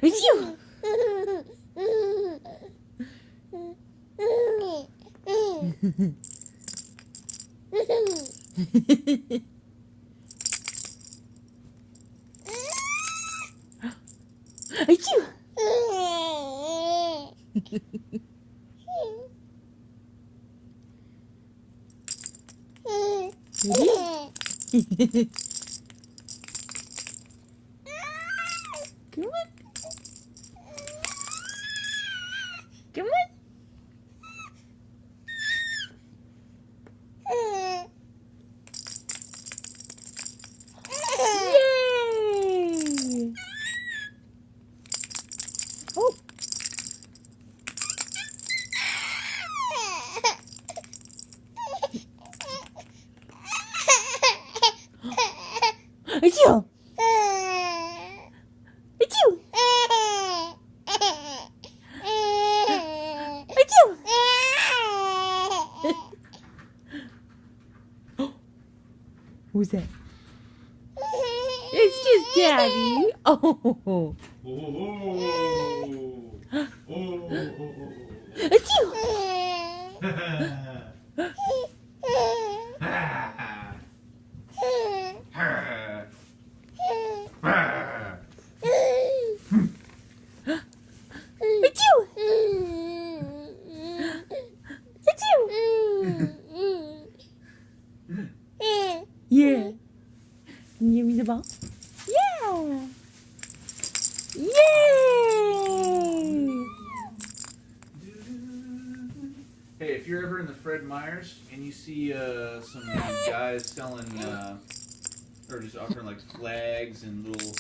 It's you. It's you. Ready? Come on. Come on. Yay! Oh. It's you. It's you. It's you. Who's that? It's just Daddy. Oh. It's you. It's you. It's you. Yeah. Can you give me the ball? Yeah. Yay! Hey, if you're ever in the Fred Meyers and you see some guys selling or just offering like flags and little